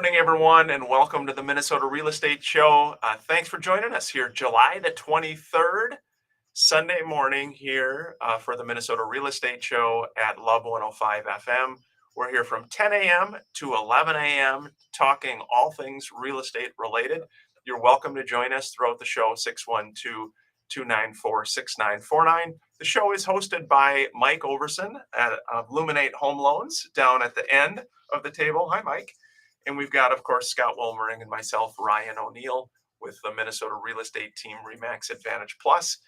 Morning, everyone, and welcome to the Minnesota Real Estate Show. Thanks for joining us here, July the 23rd, Sunday morning here for the Minnesota Real Estate Show at Love 105 FM. We're here from 10 a.m. to 11 a.m. talking all things real estate related. You're welcome to join us throughout the show, 612-294-6949. The show is hosted by Mike Overson at Luminate Home Loans down at the end of the table. Hi, Mike. And we've got, of course, Scott Wolmering and myself, Ryan O'Neill, with the Minnesota Real Estate Team Remax Advantage Plus.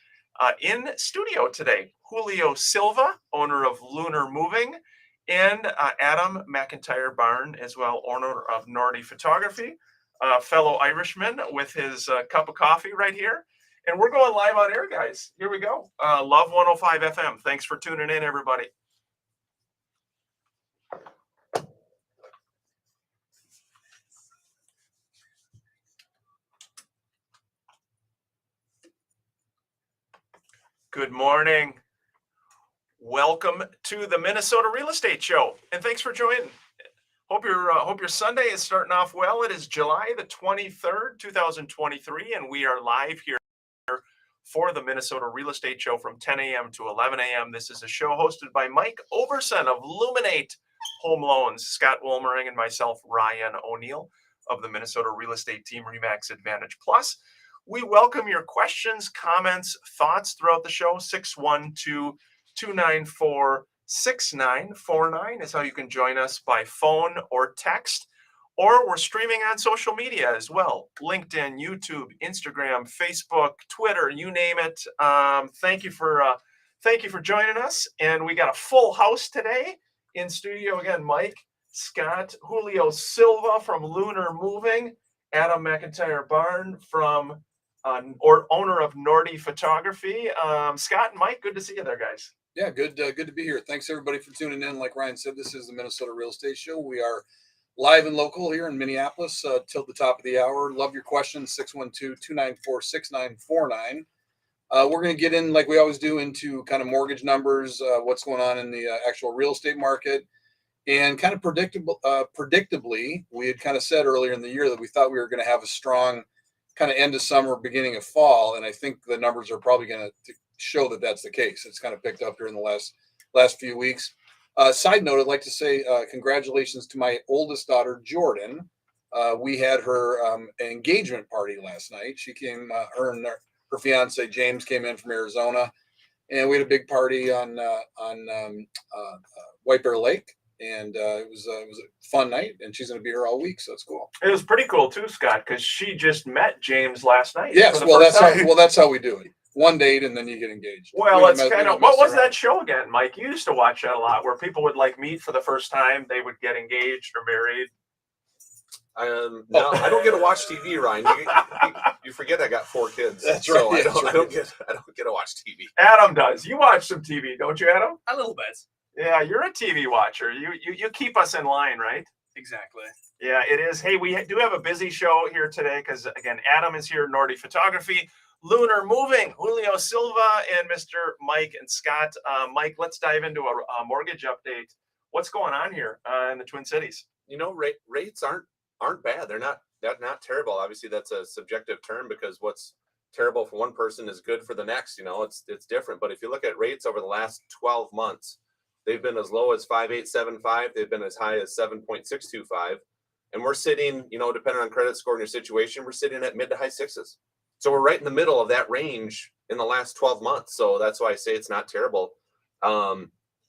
In studio today, Julio Silva, owner of Lunar Moving, and Adam McIntyre Barn, as well, owner of Nordy Photography, fellow Irishman with his cup of coffee right here. And we're going live on air, guys. Here we go. Love 105 FM. Thanks for tuning in, everybody. Good morning. Welcome to the Minnesota Real Estate Show, and thanks for joining. Hope your Sunday is starting off well. It is July the 23rd, 2023, and we are live here for the Minnesota Real Estate Show from 10 a.m. to 11 a.m. This is a show hosted by Mike Overson of Luminate Home Loans, Scott Wolmering, and myself, Ryan O'Neill, of the Minnesota Real Estate Team Remax Advantage Plus. We welcome your questions, comments, thoughts throughout the show. 612-294-6949 is how you can join us by phone or text. Or we're streaming on social media as well. LinkedIn, YouTube, Instagram, Facebook, Twitter, you name it. Thank you for joining us. And we got a full house today in studio again. Mike, Scott, Julio Silva from Lunar Moving, Adam McIntyre Barn from owner of Nordy Photography. Scott and Mike, good to see you there, guys. Yeah, good to be here. Thanks everybody for tuning in. Like Ryan said, this is the Minnesota Real Estate Show. We are live and local here in Minneapolis till the top of the hour. Love your questions, 612-294-6949. We're going to get in, like we always do, into kind of mortgage numbers, what's going on in the actual real estate market. And kind of predictably, we had kind of said earlier in the year that we thought we were going to have a strong kind of end of summer, beginning of fall. And I think the numbers are probably going to show that that's the case. It's kind of picked up here in the last few weeks. Side note, I'd like to say congratulations to my oldest daughter, Jordan. We had her engagement party last night. She came, her and her fiance, James, came in from Arizona. And we had a big party on White Bear Lake. And it was a fun night, and she's going to be here all week, so it's cool. It was pretty cool too, Scott, because she just met James last night. Yes, that's how we do it. One date, and then you get engaged. Well, it's kind of what was that show again, Mike? You used to watch that a lot, where people would like meet for the first time, they would get engaged or married. No, I don't get to watch TV, Ryan. You forget I got 4 kids. That's right. So I don't get to watch TV. Adam does. You watch some TV, don't you, Adam? A little bit. Yeah, you're a TV watcher. You keep us in line, right? Exactly. Yeah, it is. Hey, we do have a busy show here today because, again, Adam is here, Nordy Photography, Lunar Moving, Julio Silva, and Mr. Mike and Scott. Mike, let's dive into a mortgage update. What's going on here in the Twin Cities? You know, rates aren't bad. They're not terrible. Obviously, that's a subjective term because what's terrible for one person is good for the next. You know, it's different. But if you look at rates over the last 12 months, they've been as low as 5.875. They've been as high as 7.625. And we're sitting, you know, depending on credit score and your situation, we're sitting at mid to high sixes. So we're right in the middle of that range in the last 12 months. So that's why I say it's not terrible.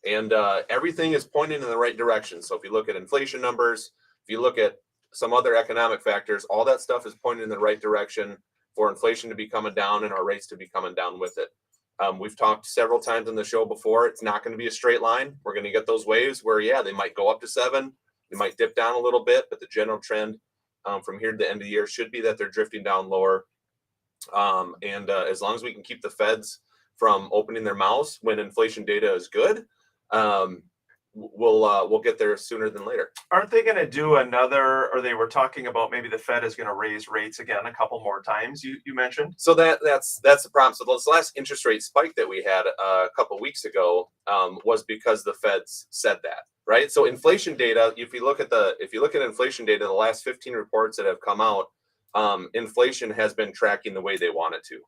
Everything is pointing in the right direction. So if you look at inflation numbers, if you look at some other economic factors, all that stuff is pointing in the right direction for inflation to be coming down and our rates to be coming down with it. We've talked several times on the show before. It's not going to be a straight line. We're going to get those waves where, yeah, they might go up to 7. They might dip down a little bit, but the general trend from here to the end of the year should be that they're drifting down lower. As long as we can keep the feds from opening their mouths when inflation data is good, we'll get there sooner than later. Aren't they going to do another, or they were talking about maybe the Fed is going to raise rates again a couple more times, you mentioned? So that's the problem. So this last interest rate spike that we had a couple weeks ago was because the Feds said that. right? So inflation data, if you look at inflation data, the last 15 reports that have come out, inflation has been tracking the way they want it to.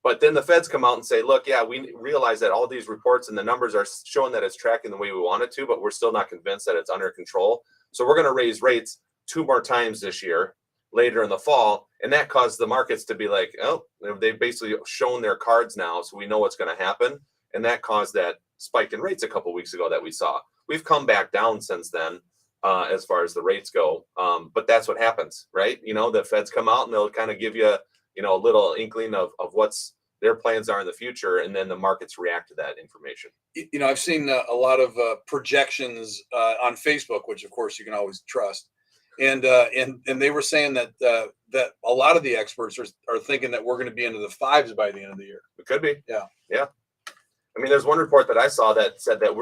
But then the feds come out and say, look, yeah, we realize that all these reports and the numbers are showing that it's tracking the way we want it to, but we're still not convinced that it's under control. So we're going to raise rates 2 more times this year, later in the fall. And that caused the markets to be like, oh, they've basically shown their cards now, so we know what's going to happen. And that caused that spike in rates a couple of weeks ago that we saw. We've come back down since then, as far as the rates go. But that's what happens, right? The feds come out and they'll kind of give you a little inkling of what's their plans are in the future, and then the markets react to that information. I've seen a lot of projections on Facebook, which of course you can always trust, and they were saying that that a lot of the experts are thinking that we're going to be into the 5s by the end of the year. It could be. Yeah. I mean, there's one report that I saw that said that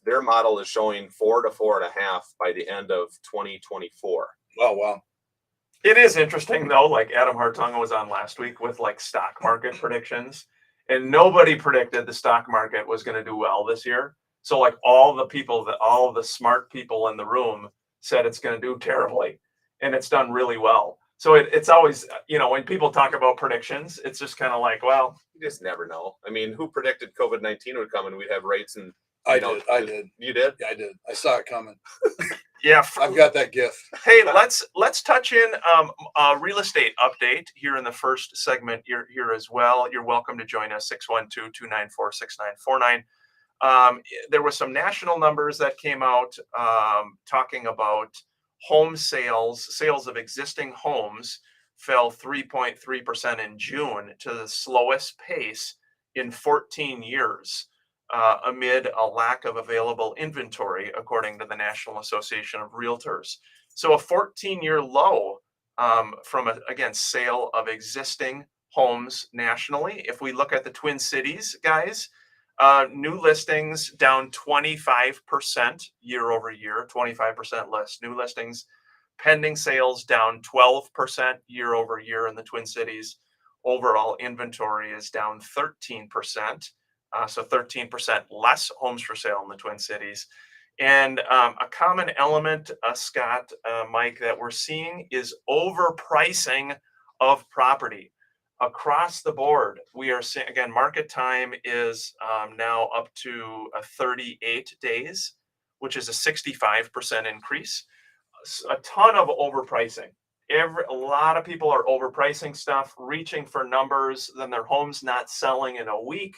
their model is showing 4 to 4.5 by the end of 2024. Oh wow. It is interesting though, like Adam Hartung was on last week with like stock market predictions, and nobody predicted the stock market was going to do well this year. So like all the smart people in the room said it's going to do terribly, and it's done really well. So it's always, when people talk about predictions, it's just kind of like, well, You just never know. I mean, who predicted COVID-19 would come and we'd have rates and I did. You did? Yeah, I did. I saw it coming. yeah. I've got that gift. Hey, let's touch in a real estate update here in the first segment. You're here as well. You're welcome to join us, 612-294-6949. There were some national numbers that came out talking about home sales of existing homes fell 3.3% in June to the slowest pace in 14 years. Amid a lack of available inventory, according to the National Association of Realtors. So a 14-year low from, again, sale of existing homes nationally. If we look at the Twin Cities, guys, new listings down 25% year over year, 25% less new listings. Pending sales down 12% year over year in the Twin Cities. Overall inventory is down 13%. So 13% less homes for sale in the Twin Cities. And a common element, Scott, Mike, that we're seeing is overpricing of property across the board. We are seeing, again, market time is now up to 38 days, which is a 65% increase. A ton of overpricing. A lot of people are overpricing stuff, reaching for numbers, then their home's not selling in a week.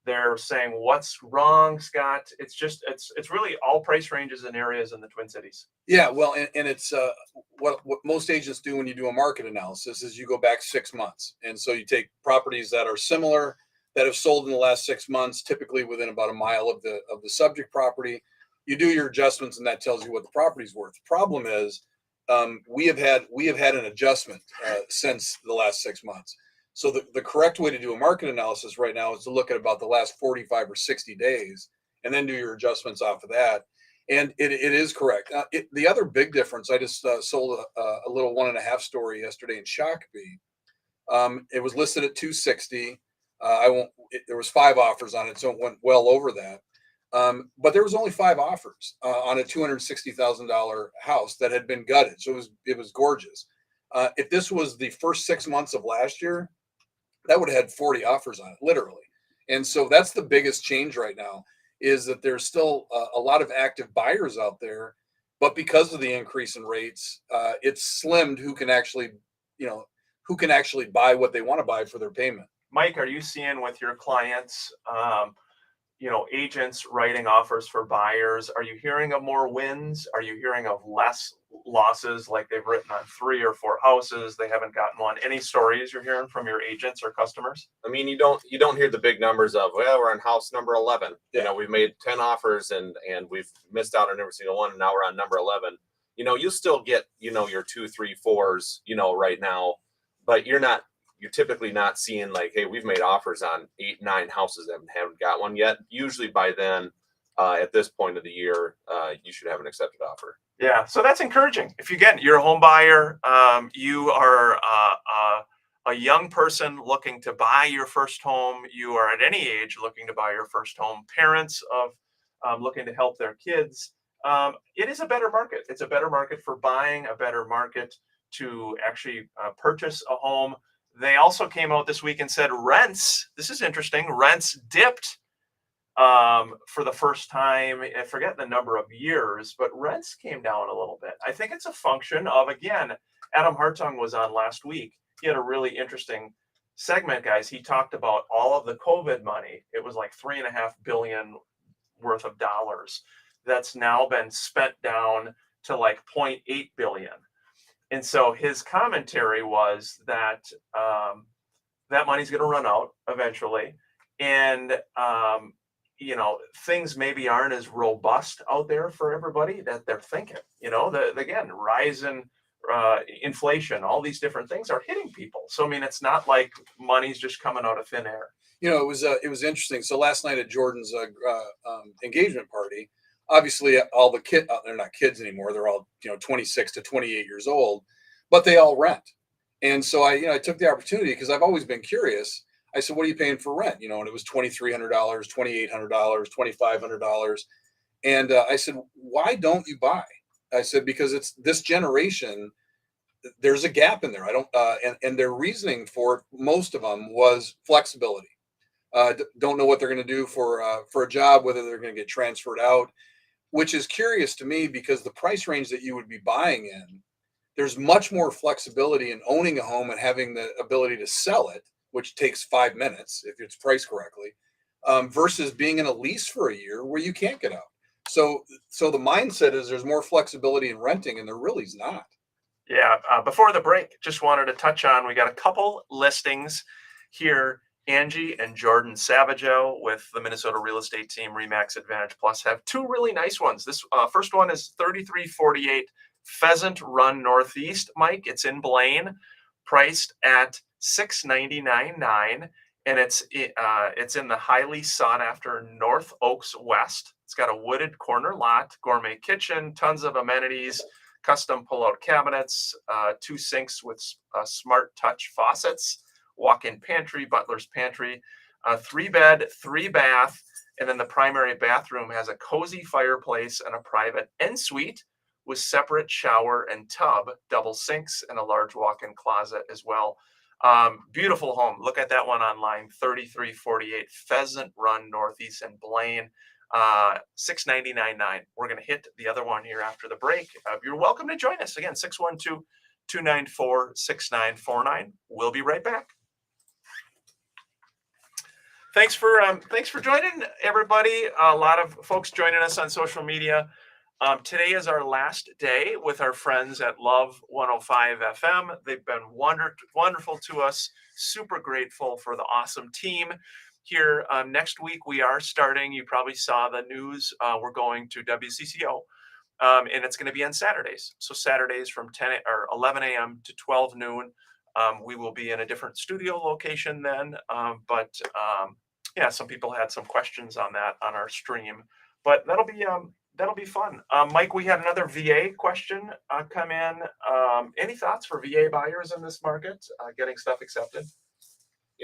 They're saying, what's wrong, Scott? It's really all price ranges and areas in the Twin Cities. Yeah, well, and it's what most agents do when you do a market analysis is you go back 6 months. And so you take properties that are similar, that have sold in the last 6 months, typically within about a mile of the subject property. You do your adjustments, and that tells you what the property's worth. The problem is we have had an adjustment since the last 6 months. So the correct way to do a market analysis right now is to look at about the last 45 or 60 days and then do your adjustments off of that. And it is correct. The other big difference, I just sold a little 1.5 story yesterday in Shakopee. It was listed at $260. There was 5 offers on it, so it went well over that. But there was only 5 offers on a $260,000 house that had been gutted. So it was gorgeous. If this was the first 6 months of last year, that would have had 40 offers on it, literally. And so that's the biggest change right now, is that there's still a lot of active buyers out there, but because of the increase in rates, it's slimmed who can actually buy what they want to buy for their payment. Mike, are you seeing with your clients, agents writing offers for buyers? Are you hearing of more wins? Are you hearing of less losses, like they've written on 3 or 4 houses, they haven't gotten one? Any stories you're hearing from your agents or customers? I mean, you don't hear the big numbers of, well, we're on house number 11. Yeah. We've made 10 offers and we've missed out on every single one, and now we're on number 11. You still get, your 2, 3, 4s, right now, but you're typically not seeing like, hey, we've made offers on 8, 9 houses and haven't got one yet. Usually by then, at this point of the year, you should have an accepted offer. Yeah, so that's encouraging. If you're a home buyer, you are a young person looking to buy your first home, you are at any age looking to buy your first home, parents of looking to help their kids. It is a better market. It's a better market for buying, a better market to actually purchase a home. They also came out this week and said rents, this is interesting, rents dipped for the first time. I forget the number of years, but rents came down a little bit. I think it's a function of, again, Adam Hartung was on last week. He had a really interesting segment, guys. He talked about all of the COVID money. It was like $3.5 billion worth of dollars that's now been spent down to like 0.8 billion. And so his commentary was that that money's going to run out eventually. And, things maybe aren't as robust out there for everybody that they're thinking. Again, rise in inflation, all these different things are hitting people. So, I mean, it's not like money's just coming out of thin air. It was interesting. So last night at Jordan's engagement party, obviously all the kids, they're not kids anymore. They're all, 26 to 28 years old, but they all rent. And so I took the opportunity because I've always been curious. I said, what are you paying for rent? And it was $2,300, $2,800, $2,500. And I said, why don't you buy? I said, because it's this generation, there's a gap in there. I don't, and their reasoning for it, most of them was flexibility. Don't know what they're going to do for a job, whether they're going to get transferred out, which is curious to me because the price range that you would be buying in, there's much more flexibility in owning a home and having the ability to sell it, which takes 5 minutes if it's priced correctly, versus being in a lease for a year where you can't get out. So the mindset is there's more flexibility in renting, and there really is not. Yeah. Before the break, just wanted to touch on, we got a couple listings here. Angie and Jordan Savageau with the Minnesota real estate team, Remax Advantage Plus, have two really nice ones. This first one is 3348 Pheasant Run Northeast, Mike. It's in Blaine, priced at $699.9, and it's in the highly sought after North Oaks West. It's got a wooded corner lot, gourmet kitchen, tons of amenities, custom pull-out cabinets, 2 sinks with smart touch faucets, walk-in pantry, butler's pantry, 3-bed, 3-bath, and then the primary bathroom has a cozy fireplace and a private ensuite with separate shower and tub, double sinks, and a large walk-in closet as well. Beautiful home. Look at that one online, 3348 Pheasant Run Northeast in Blaine, $699.9. We're going to hit the other one here after the break. You're welcome to join us. Again, 612-294-6949. We'll be right back. Thanks for joining, everybody. A lot of folks joining us on social media. Today is our last day with our friends at Love 105 FM. They've been wonderful to us. Super grateful for the awesome team here. Next week we are starting. You probably saw the news. We're going to WCCO, and it's going to be on Saturdays. So Saturdays from 11 a.m. to 12 noon. We will be in a different studio location then. Yeah, some people had some questions on that on our stream, but that'll be fun. Mike, we had another VA question come in. Any thoughts for VA buyers in this market getting stuff accepted?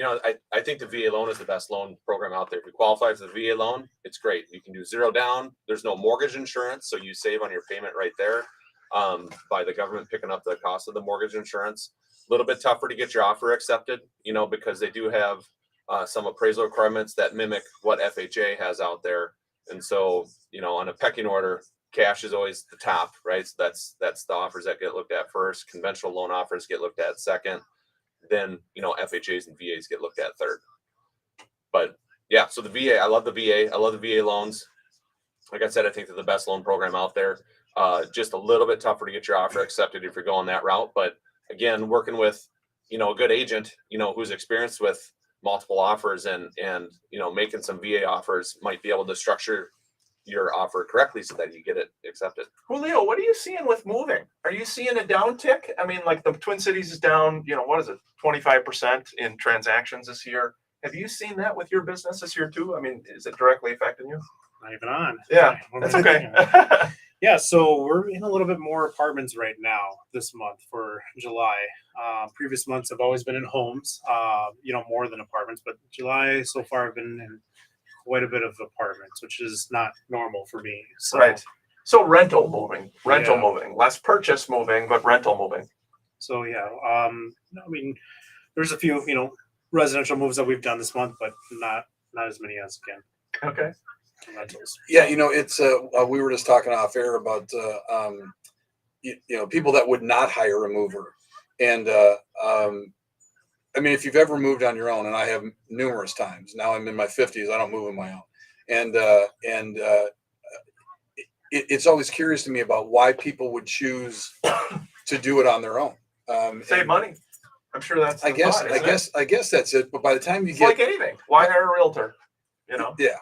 I think the VA loan is the best loan program out there. If you qualify for the VA loan, it's great. You can do 0 down. There's no mortgage insurance, so you save on your payment right there by the government picking up the cost of the mortgage insurance. A little bit tougher to get your offer accepted, because they do have some appraisal requirements that mimic what FHA has out there. And so, on a pecking order, cash is always the top, right? So that's the offers that get looked at first. Conventional loan offers get looked at second. Then, FHAs and VAs get looked at third. But yeah, so the VA, I love the VA. I love the VA loans. Like I said, I think they're the best loan program out there. Just a little bit tougher to get your offer accepted if you're going that route. But again, working with, a good agent, who's experienced with multiple offers and making some VA offers might be able to structure your offer correctly so that you get it accepted. Julio, what are you seeing with moving? Are you seeing a downtick? I mean, like the Twin Cities is down, what is it, 25% in transactions this year. Have you seen that with your business this year too? I mean, is it directly affecting you? Not even on. Yeah, that's okay. Yeah, so we're in a little bit more apartments right now this month for July. Previous months have always been in homes, more than apartments, but July so far have been in quite a bit of apartments, which is not normal for me. So, Right. So rental moving, Yeah. moving, less purchase moving, but rental moving. So yeah, I mean, there's a few, residential moves that we've done this month, but not as many as again Okay. rentals. Yeah, it's we were just talking off air about people that would not hire a mover, and I mean, if you've ever moved on your own, and I have numerous times. Now I'm in my 50s, I don't move on my own, and it's always curious to me about why people would choose to do it on their own. Save and money. I'm sure that's. I the guess thought, I isn't guess it? I guess that's it. But by the time you It's get like anything. Why hire a realtor? yeah,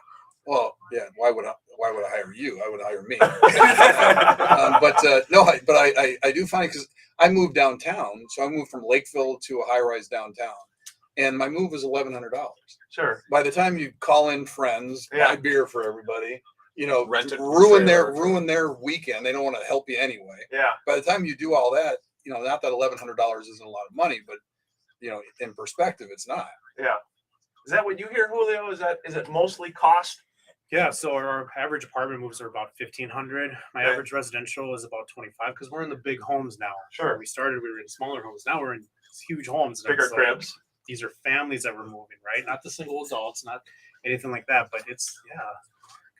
well, yeah, why would I hire you? I would hire me. But I do find, because I moved downtown, so I moved from Lakeville to a high-rise downtown, and my move was $1,100. Sure. By the time you call in friends, Yeah. buy beer for everybody, Rent a ruin trailer. their weekend. They don't want to help you anyway. Yeah. By the time you do all that, not that $1,100 isn't a lot of money, but in perspective, it's not. Yeah. Is that what you hear, Julio? Is it mostly cost? Yeah, so our average apartment moves are about 1,500. My Okay. average residential is about 25 because we're in the big homes now. Sure. When we started, we were in smaller homes. Now we're in huge homes. and Bigger it's like, cribs. these are families that we're moving, right? Not the single adults, not anything like that. But it's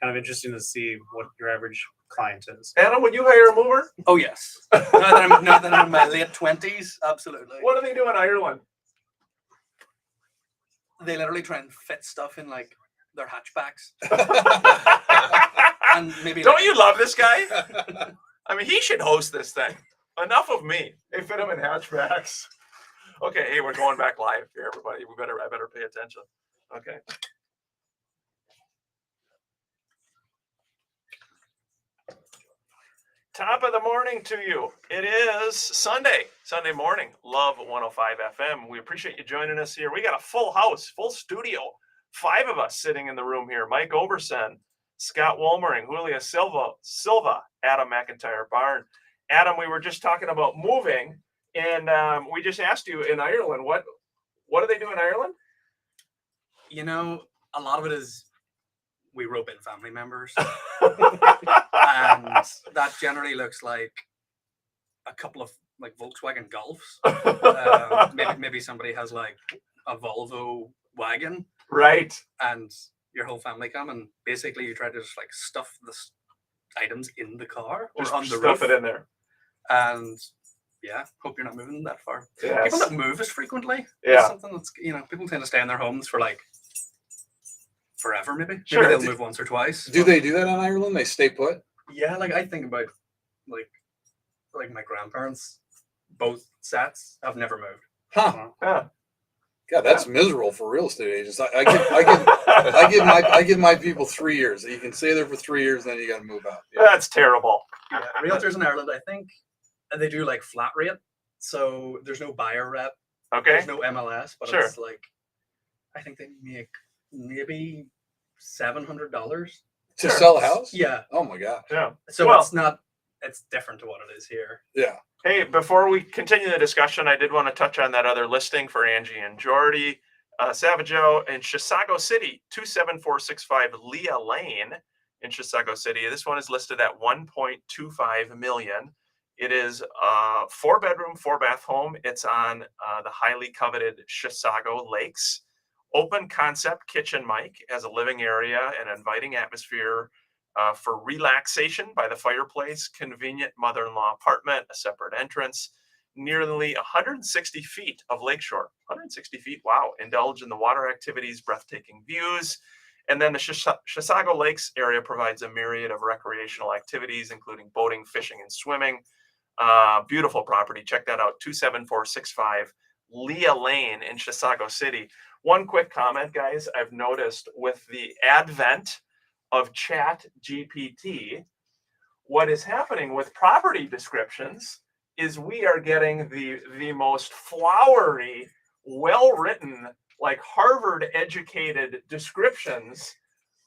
kind of interesting to see what your average client is. Adam, would you hire a mover? Oh yes. Now that I'm in my late 20s, absolutely. What do they do in Ireland? They literally try and fit stuff in like their hatchbacks, and maybe Don't you love this guy? I mean, he should host this thing. Enough of me. They fit him in hatchbacks. Okay, hey, we're going back live here, everybody. I better pay attention. Okay. Top of the morning to you. It is Sunday morning. Love 105 FM. We appreciate you joining us here. We got a full house, full studio. 5 of us sitting in the room here. Mike Overson, Scott Wolmering, Julia Silva, Adam McIntyre Barn. Adam, we were just talking about moving, and we just asked you in Ireland, what do they do in Ireland? a lot of it is we rope in family members, and that generally looks like a couple of like Volkswagen Golfs. Maybe somebody has like a Volvo wagon, Right. and your whole family come, and basically you try to just like stuff the items in the car or Just on the stuff roof, it in there. and hope you're not moving that far. Yes. People that move as frequently, Yeah. is something that's people tend to stay in their homes for like forever. Maybe Sure. they'll move once or twice. Do they do that in Ireland? They stay put? Yeah, like I think about like my grandparents, both sets have never moved. Huh. Yeah. God, that's miserable for real estate agents. I give my people 3 years. You can stay there for 3 years, then you got to move out. Yeah. That's terrible. Yeah, realtors in Ireland, I think, they do like flat rate, so there's no buyer rep, Okay. there's no MLS, but Sure. it's like I think they make maybe $700. To Sure. sell a house? Yeah, Oh my God. Yeah. so Well- it's different to what it is here. Yeah. Hey, before we continue the discussion, I did want to touch on that other listing for Angie and Jordy. Savageau in Chisago City, 27465 Leah Lane in Chisago City. This one is listed at 1.25 million. It is a 4-bedroom, 4-bath home. It's on the highly coveted Chisago Lakes. Open concept kitchen, Mike, has a living area and inviting atmosphere for relaxation by the fireplace, convenient mother-in-law apartment, a separate entrance, nearly 160 feet of lakeshore. 160 feet, wow. Indulge in the water activities, breathtaking views. And then the Chisago Lakes area provides a myriad of recreational activities, including boating, fishing, and swimming. Beautiful property. Check that out, 27465 Leah Lane in Chisago City. One quick comment, guys. I've noticed with the advent of Chat GPT, what is happening with property descriptions is we are getting the most flowery, well-written, like Harvard-educated descriptions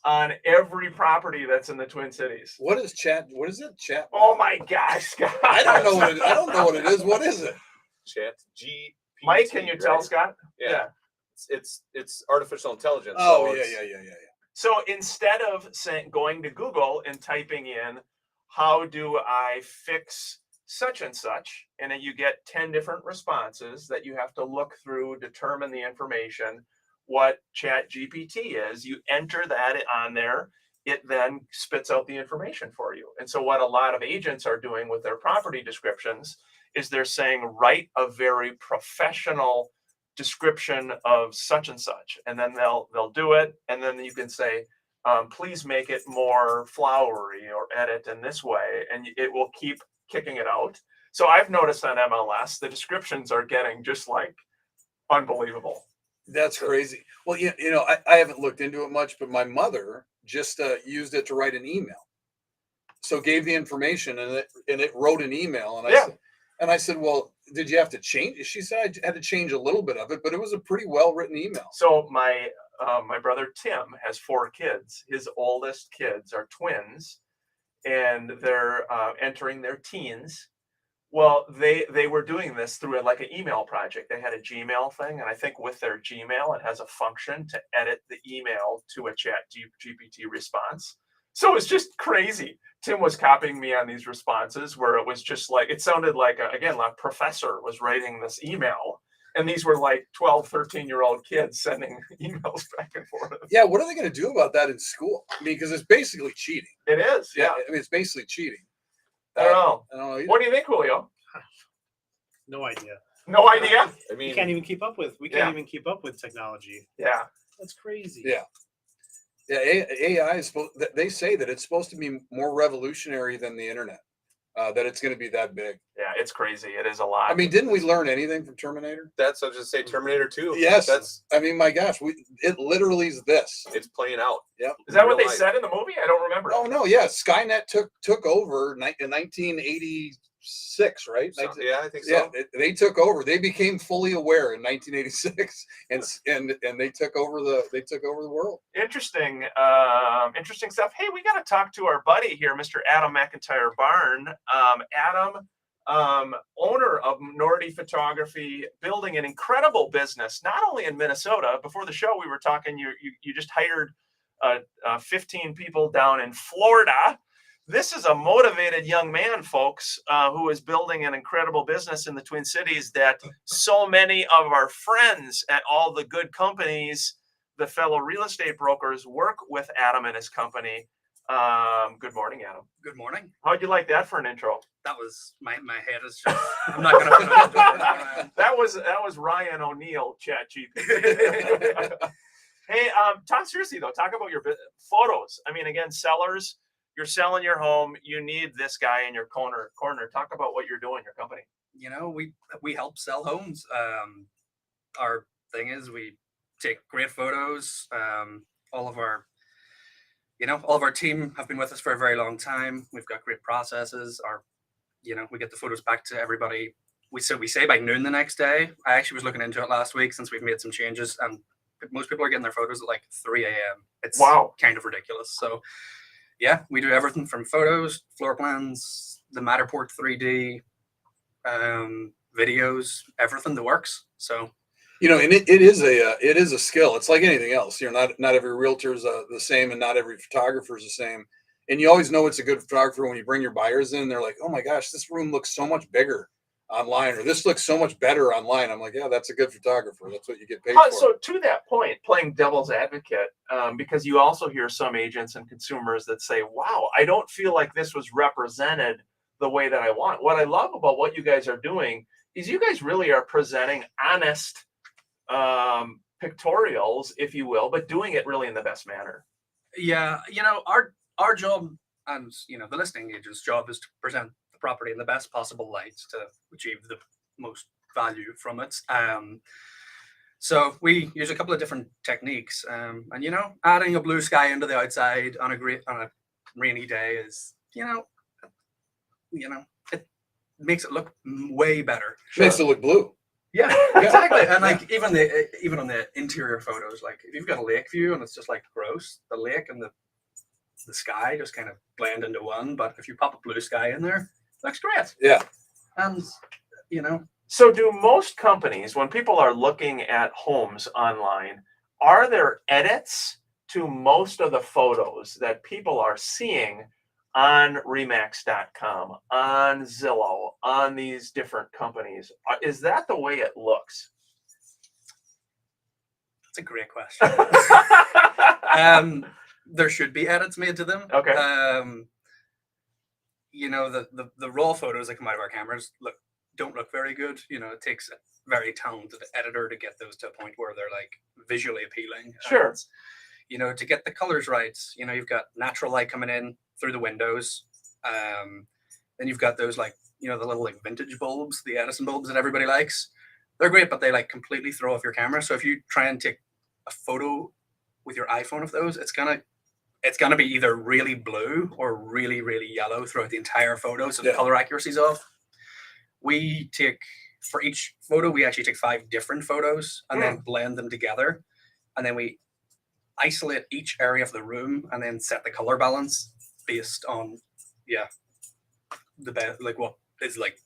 on every property that's in the Twin Cities. What is chat? What is it? Chat? Oh my gosh, Scott. I don't know what I don't know what it is. What is it? Chat GPT. Mike, can you tell right? Scott? Yeah. It's artificial intelligence. Oh so yeah, it's- yeah. So instead of saying, going to Google and typing in, how do I fix such and such, and then you get 10 different responses that you have to look through, determine the information, what Chat GPT is, you enter that on there, it then spits out the information for you. And so what a lot of agents are doing with their property descriptions is they're saying, write a very professional description of such and such, and then they'll do it, and then you can say, please make it more flowery or edit in this way, and it will keep kicking it out. So I've noticed on MLS the descriptions are getting just like unbelievable. That's crazy. Well, I haven't looked into it much, but my mother just used it to write an email. So gave the information, and it wrote an email, and I said, well, did you have to change? She said I had to change a little bit of it, but it was a pretty well written email. So my brother Tim has 4 kids. His oldest kids are twins, and they're entering their teens. Well, they were doing this through like an email project. They had a Gmail thing, and I think with their Gmail, it has a function to edit the email to a Chat GPT response. So it's just crazy. Tim was copying me on these responses where it was just like, it sounded like, again, like a professor was writing this email. And these were like 12, 13-year-old kids sending emails back and forth. Yeah, what are they going to do about that in school? I mean, because it's basically cheating. It is, yeah. I mean, it's basically cheating. I don't know. I don't know either. What do you think, Julio? No idea. No idea? I We mean, can't even keep up with. We can't even keep up with technology. Yeah. That's crazy. Yeah. Yeah, AI is supposed. They say that it's supposed to be more revolutionary than the internet. That it's going to be that big. Yeah, it's crazy. It is a lot. I mean, didn't we learn anything from Terminator? that's I was just say Terminator 2. Yes. That's I mean, my gosh, it literally is this. it's playing out. is that what real they life. said in the movie? I don't remember. Oh no, yeah, Skynet took over in 1986, right? So, yeah, I think so. Yeah, they took over. They became fully aware in 1986, and they took over the world. Interesting, interesting stuff. Hey, we got to talk to our buddy here, Mr. Adam McIntyre Barn. Adam, owner of Minority Photography, building an incredible business, not only in Minnesota. Before the show, we were talking. You just hired 15 people down in Florida. This is a motivated young man, folks, who is building an incredible business in the Twin Cities that so many of our friends at all the good companies, the fellow real estate brokers, work with Adam and his company. Good morning, Adam. Good morning. How'd you like that for an intro? That was my head is just. I'm not gonna put it on. That was Ryan O'Neill, Chat GPT. Hey, talk seriously though. Talk about your photos. I mean, again, sellers. You're selling your home. You need this guy in your corner. Talk about what you're doing, your company. You know, we help sell homes. Our thing is we take great photos. All of our team have been with us for a very long time. We've got great processes. We get the photos back to everybody. We say by noon the next day. I actually was looking into it last week since we've made some changes, and most people are getting their photos at like 3 a.m. It's kind of ridiculous. So yeah, we do everything from photos, floor plans, the Matterport 3D, videos, everything that works. So, and it is a skill. It's like anything else. Not every realtor is the same, and not every photographer is the same. And you always know it's a good photographer when you bring your buyers in. They're like, "Oh my gosh, this room looks so much bigger online," or "This looks so much better online." I'm like, "Yeah, that's a good photographer. That's what you get paid for." So to that point, playing devil's advocate, because you also hear some agents and consumers that say, "Wow, I don't feel like this was represented the way that I want." What I love about what you guys are doing is you guys really are presenting honest pictorials, if you will, but doing it really in the best manner. Yeah, our job and the listing agent's job is to present the property in the best possible light to achieve the most value from it. So we use a couple of different techniques, and adding a blue sky into the outside on a rainy day is it makes it look way better. Makes it look blue. Yeah, exactly. And like even on the interior photos, like if you've got a lake view and it's just like gross, the lake and the sky just kind of blend into one. But if you pop a blue sky in there, it looks great. Yeah. And So do most companies, when people are looking at homes online, are there edits to most of the photos that people are seeing on Remax.com, on Zillow, on these different companies? Is that the way it looks? That's a great question. There should be edits made to them. Okay. You know, the raw photos that come out of our cameras don't look very good. You know, it takes a very talented editor to get those to a point where they're like visually appealing. Sure. And, you know, to get the colors right, you know, you've got natural light coming in through the windows. Then you've got those, like, you know, the little like vintage bulbs, the Edison bulbs that everybody likes. They're great, but they like completely throw off your camera. So if you try and take a photo with your iPhone of those, it's gonna be either really blue or really, really yellow throughout the entire photo. So the Yeah. color accuracy's off. For each photo, we actually take 5 different photos and then blend them together. And then we isolate each area of the room and then set the color balance based on, like what is like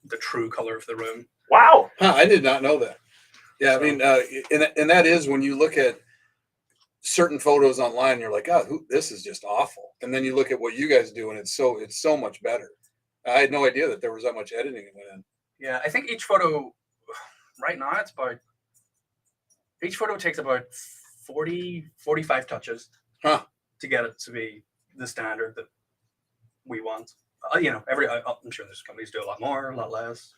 the true color of the room. Wow. Huh, I did not know that. Yeah, I mean, and that is when you look at certain photos online, you're like, oh, this is just awful. And then you look at what you guys do, and it's so much better. I had no idea that there was that much editing that went in. Yeah, I think each photo right now each photo takes about 45 touches Huh. to get it to be the standard that we want. You know, I'm sure there's companies do a lot more, a lot less.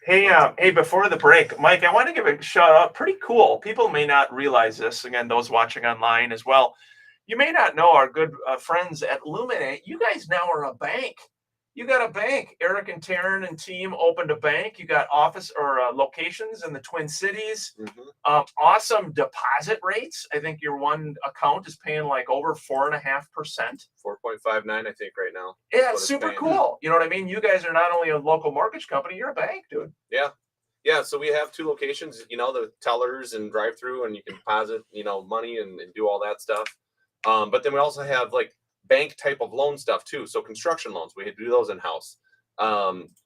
Hey, before the break, Mike, I want to give a shout out. Pretty cool. People may not realize this. Again, those watching online as well. You may not know our good friends at Luminate. You guys now are a bank. You got a bank. Eric and Taryn and team opened a bank. You got office or locations in the Twin Cities. Awesome deposit rates. I think your one account is paying like over 4.5%. 4.59, I think, right now. Yeah, what it's it's super paying. cool. You know what I mean? You guys are not only a local mortgage company, you're a bank, dude. Yeah, so we have 2 locations, you know, the tellers and drive through, and you can deposit, you know, money and do all that stuff. But then we also have like bank type of loan stuff too. So construction loans, we do those in house.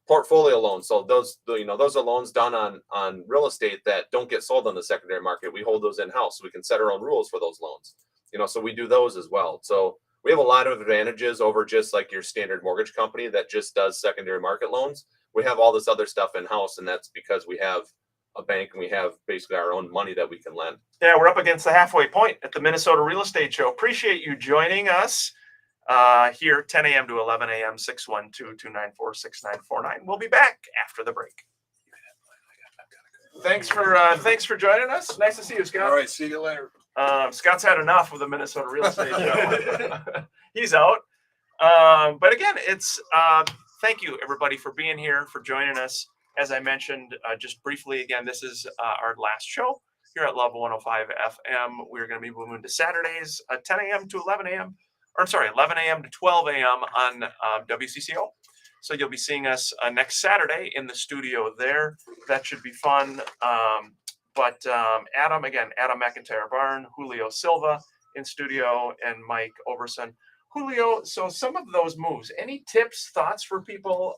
Portfolio loans. So those are loans done on real estate that don't get sold on the secondary market. We hold those in house, so we can set our own rules for those loans. You know, so we do those as well. So we have a lot of advantages over just like your standard mortgage company that just does secondary market loans. We have all this other stuff in house, and that's because we have a bank and we have basically our own money that we can lend. Yeah, we're up against the halfway point at the Minnesota Real Estate Show. Appreciate you joining us here, 10 a.m. to 11 a.m., 612-294-6949. We'll be back after the break. Thanks for joining us. Nice to see you, Scott. All right, see you later. Scott's had enough of the Minnesota Real Estate Show. He's out. But again, it's thank you everybody for being here, for joining us. As I mentioned just briefly, again, this is our last show here at Love 105 FM. We're going to be moving to Saturdays, 10 a.m. to 11 a.m. Or I'm sorry, 11 a.m. to 12 a.m. on WCCO. So you'll be seeing us next Saturday in the studio there. That should be fun. But Adam McIntyre Barn, Julio Silva in studio, and Mike Overson. Julio, so some of those moves, any tips, thoughts for people?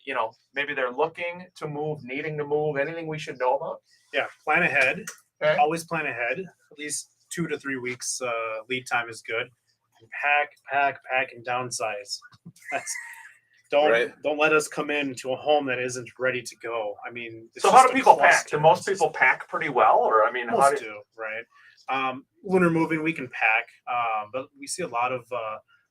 You know, maybe they're looking to move, needing to move, anything we should know about? Yeah, plan ahead. Okay. Always plan ahead. At least 2 to 3 weeks lead time is good. And pack, and downsize. Don't let us come into a home that isn't ready to go. I mean, it's So how just do a people pack? Do cluster. most people pack pretty well, or I mean, how Most do do, right? When we're moving, we can pack, but we see a lot of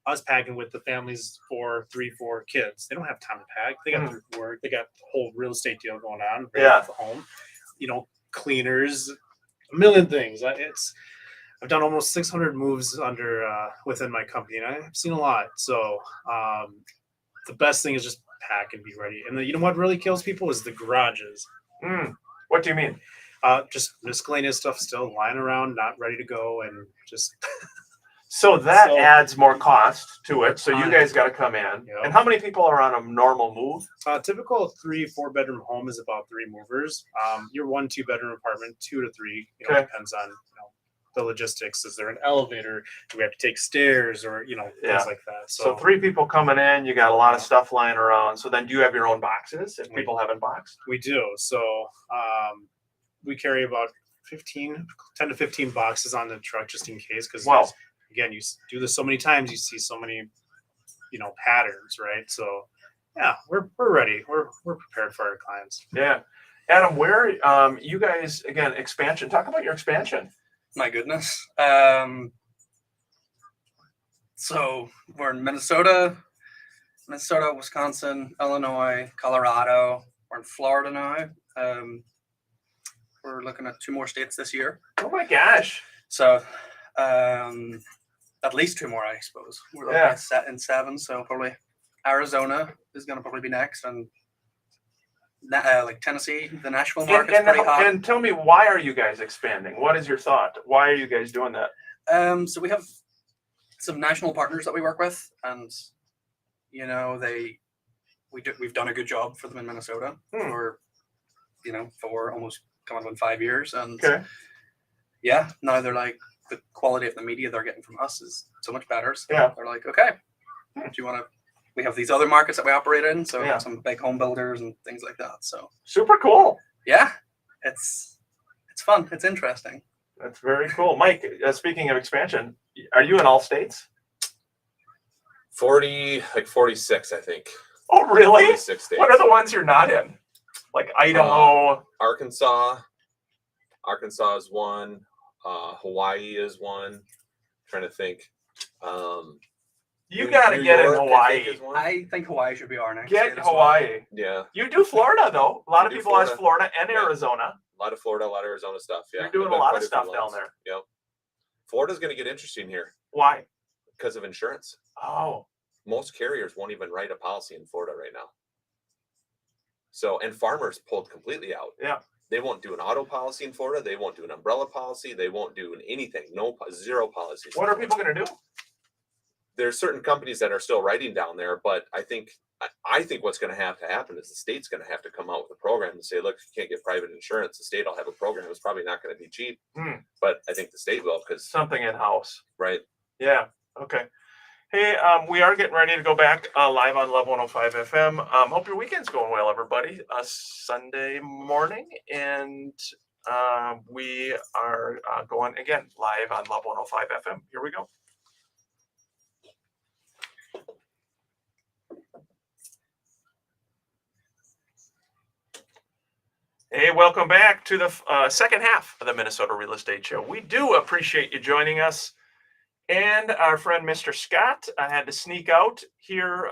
us packing with the families 3, 4 kids. They don't have time to pack. They got their work. They got the whole real estate deal going on. Yeah. The home, you know, cleaners, a million things. I've done almost 600 moves within my company, and I've seen a lot. So the best thing is just pack and be ready. And you know what really kills people is the garages. What do you mean? Just miscellaneous stuff still lying around, not ready to go, and just So that So- adds more cost to it. So you Ton. guys got to come in. Yep. And how many people are on a normal move? typical 3-4 bedroom home is about 3 movers. Your 1-2 bedroom apartment, 2 to 3. You know, Okay. depends on the logistics. Is there an elevator? Do we have to take stairs or Yeah. things like that? So 3 people coming in, you got a lot of Yeah. stuff lying around. So then do you have your own boxes if We- people haven't boxed? We do. So we carry about 10 to 15 boxes on the truck just in case. Because Wow. again, do this so many times, you see so many, patterns, right? So yeah, we're ready. We're prepared for our clients. Yeah. Adam, where you guys again expansion? Talk about your expansion. My goodness. So we're in Minnesota, Wisconsin, Illinois, Colorado. We're in Florida now. We're looking at 2 more states this year. Oh my gosh. So at least 2 more, I suppose. We're looking Yeah. at set in 7. So probably Arizona is going to probably be next, and like Tennessee, the Nashville market's pretty hot. And tell me, why are you guys expanding? What is your thought? Why are you guys doing that? So we have some national partners that we work with, and we've done a good job for them in Minnesota for almost coming up in 5 years, and Okay. yeah, now they're like, the quality of the media they're getting from us is so much better. So Yeah. they're like, okay, do you want to? We have these other markets that we operate in, so Yeah. some big home builders and things like that. So Super cool. yeah, it's fun. It's interesting. That's very cool. Mike, speaking of expansion, are you in all states? 46, I think. Oh, really? 46 states. What are the ones you're not in? Like Idaho. Arkansas is one. Hawaii is one. Trying to think. You New- got to New get York, in I Hawaii. think, is one. I think Hawaii should be our next. Get state as well. Hawaii. Yeah, You do Florida though. A lot of do people ask Florida. Florida and Yeah. Arizona. a lot of Florida, a lot of Arizona stuff. Yeah, You're doing I've a done lot quite of few stuff down ones. there. Yep. Florida's going to get interesting here Why? because of insurance. Oh, Most carriers won't even write a policy in Florida right now. So, and farmers pulled completely out. Yeah. They won't do an auto policy in Florida. They won't do an umbrella policy. They won't do anything. Zero policies. what are people going to do? There's certain companies that are still writing down there, but I think what's going to happen is the state's going to have to come out with a program and say, look, if you can't get private insurance, the state will have a program. It's probably not going to be cheap, but I think the state will because, Something in house. right? Yeah. Okay. Hey, we are getting ready to go back live on Love 105 FM. Hope your weekend's going well, everybody. Sunday morning, and we are going again live on Love 105 FM. Here we go. Hey, welcome back to the second half of the Minnesota Real Estate Show. We do appreciate you joining us. And our friend Mr. Scott had to sneak out here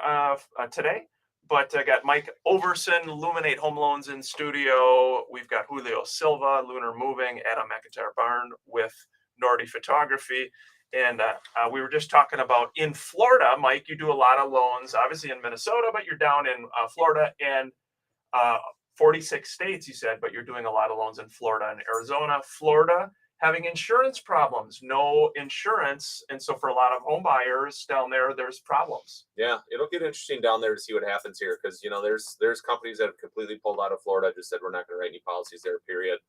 today, but I got Mike Overson, Luminate Home Loans in studio. We've got Julio Silva, Lunar Moving, Adam McIntyre Barn with Nordy Photography. And we were just talking about in Florida, Mike, you do a lot of loans, obviously in Minnesota, but you're down in Florida and 46 states, you said, but you're doing a lot of loans in Florida and Arizona. Florida having insurance problems, no insurance. And so for a lot of home buyers down there, there's problems. Yeah, it'll get interesting down there to see what happens here because there's companies that have completely pulled out of Florida, just said we're not going to write any policies there. Period.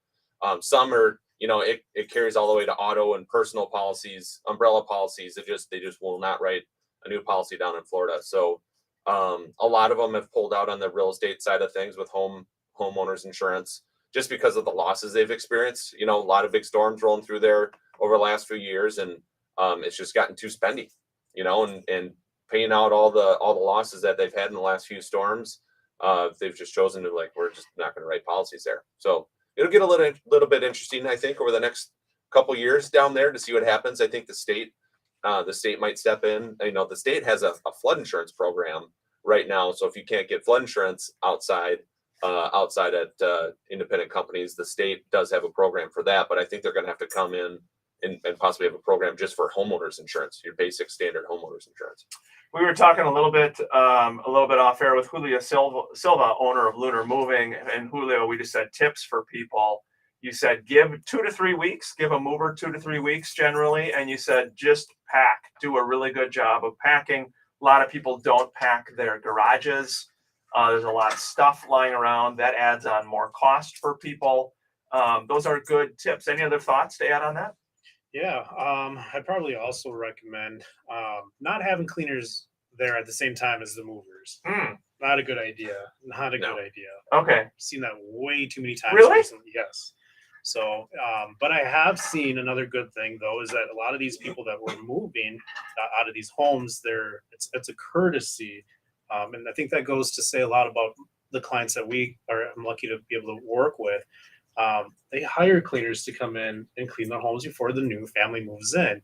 Some are, it carries all the way to auto and personal policies, umbrella policies. They just will not write a new policy down in Florida. So a lot of them have pulled out on the real estate side of things with homeowners insurance, just because of the losses they've experienced. A lot of big storms rolling through there over the last few years, and it's just gotten too spendy, and paying out all the losses that they've had in the last few storms. They've just chosen to we're just not going to write policies there. So it'll get a little bit interesting, I think, over the next couple years down there to see what happens. I think the state might step in. The state has a flood insurance program right now. So if you can't get flood insurance outside at independent companies, the state does have a program for that, but I think they're going to have to come in and possibly have a program just for homeowners insurance, your basic standard homeowners insurance. We were talking a little bit off air with Julio Silva, owner of Lunar Moving. And Julio, we just said tips for people. You said give 2 to 3 weeks, give a mover 2 to 3 weeks generally. And you said just pack, do a really good job of packing. A lot of people don't pack their garages. There's a lot of stuff lying around that adds on more cost for people. Those are good tips. Any other thoughts to add on that? Yeah, I'd probably also recommend not having cleaners there at the same time as the movers. Not a good idea. Not a No. good idea. Okay. I've seen that way too many times Really? recently. Yes. So, but I have seen another good thing though, is that a lot of these people that were moving out of these homes, it's a courtesy. And I think that goes to say a lot about the clients that I'm lucky to be able to work with. They hire cleaners to come in and clean their homes before the new family moves in.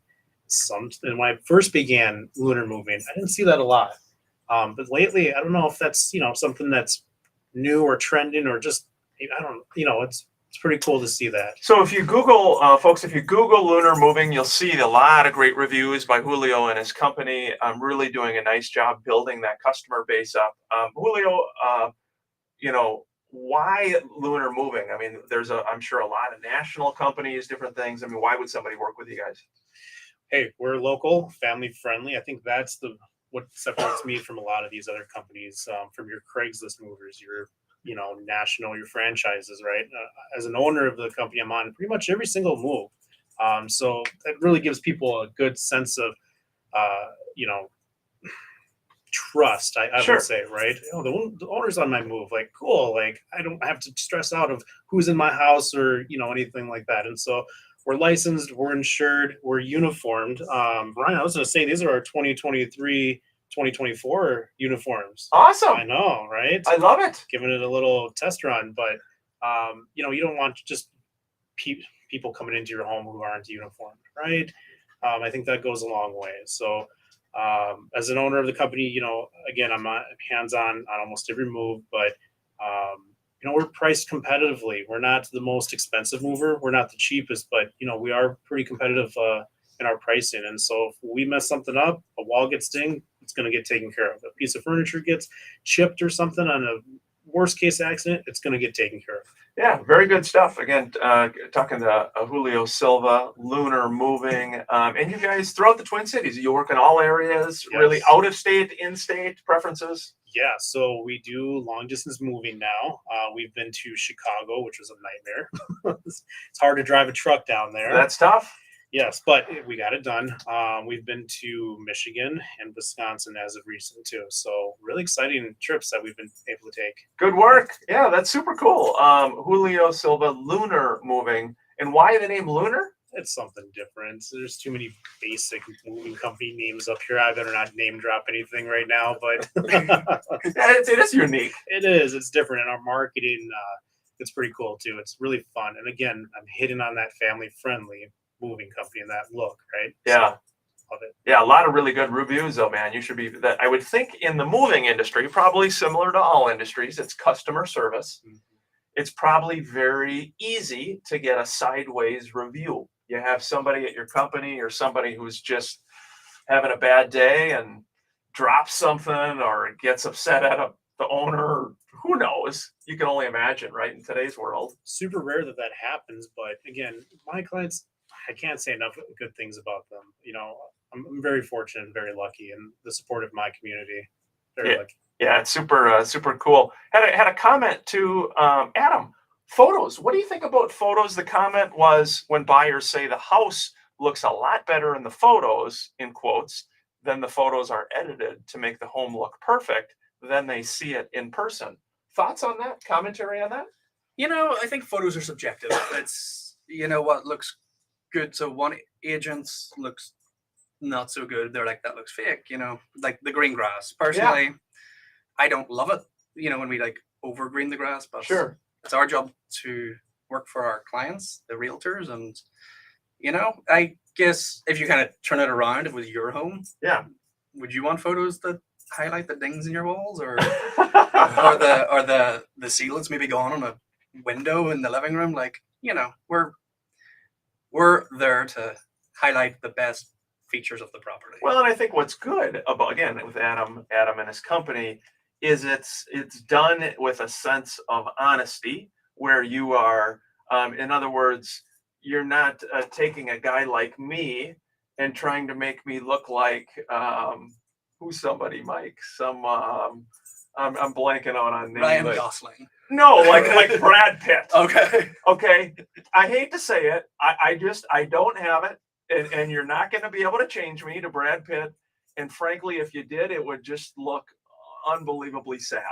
And when I first began lunar moving, I didn't see that a lot. But lately, I don't know if that's, something that's new or trending or just, I don't, it's pretty cool to see that. So if you Google, folks, if you Google lunar moving, you'll see a lot of great reviews by Julio and his company. Really doing a nice job building that customer base up. Julio, why lunar moving? I mean, I'm sure a lot of national companies, different things. I mean, why would somebody work with you guys? Hey, we're local, family friendly. I think that's what separates me from a lot of these other companies, from your Craigslist movers, your national, your franchises, right? As an owner of the company I'm on, pretty much every single move. So it really gives people a good sense of, trust. I Sure. would say, right? The owner's on my move, like cool. Like I don't have to stress out of who's in my house or anything like that. And so we're licensed, we're insured, we're uniformed. Ryan, I was going to say these are our 2023, 2024 uniforms. Awesome. I know, right? I love it. Giving it a little test run, but you don't want just people coming into your home who aren't uniformed, right? I think that goes a long way. So as an owner of the company, again, I'm hands-on on almost every move, but we're priced competitively. We're not the most expensive mover. We're not the cheapest, but we are pretty competitive in our pricing. And so if we mess something up, a wall gets dinged, it's going to get taken care of. A piece of furniture gets chipped or something on a worst case accident, it's going to get taken care of. Yeah, very good stuff. Again, talking to Julio Silva, Lunar Moving, and you guys throughout the Twin Cities. You work in all areas, Yes. Really out of state, in state preferences. Yeah, so we do long distance moving now. We've been to Chicago, which was a nightmare. It's hard to drive a truck down there. That's tough. Yes, but we got it done. We've been to Michigan and Wisconsin as of recent too. So really exciting trips that we've been able to take. Good work. Yeah, that's super cool. Julio Silva, Lunar Moving. And why the name Lunar? It's something different. There's too many basic moving company names up here. I better not name drop anything right now, but Yeah, it is unique. it is. It's different. And our marketing, it's pretty cool too. It's really fun. And again, I'm hitting on that family friendly moving company and that look, right? Yeah. So, love it. Yeah, a lot of really good reviews though, man. You should be that. I would think in the moving industry, probably similar to all industries, it's customer service. Mhm. It's probably very easy to get a sideways review. You have somebody at your company or somebody who's just having a bad day and drops something or gets upset at the owner. Who knows? You can only imagine, right? In today's world. Super rare that happens, but again, my clients, I can't say enough good things about them. I'm very fortunate and very lucky, and the support of my community. Very lucky. Yeah, it's super cool. Had a comment to Adam. Photos. What do you think about photos? The comment was when buyers say the house looks a lot better in the photos, in quotes, than the photos are edited to make the home look perfect, then they see it in person. Thoughts on that? Commentary on that? I think photos are subjective. It's what looks good to one agent looks not so good. They're like, that looks fake. Like the green grass. Personally, I don't love it. When we like over green the grass, but Sure. it's our job to work for our clients, the realtors, and I guess if you kind of turn it around, if it was your home, Yeah. would you want photos that highlight the dings in your walls, or the sealants maybe gone on a window in the living room? Like, we're there to highlight the best features of the property. Well, and I think what's good about, again, with Adam and his company is it's done with a sense of honesty where you are, in other words, you're not taking a guy like me and trying to make me look like who's somebody, Mike? I'm blanking out on names. Ryan Gosling. No, like Brad Pitt. Okay. Okay. I hate to say it. I don't have it. And you're not going to be able to change me to Brad Pitt. And frankly, if you did, it would just look unbelievably sad.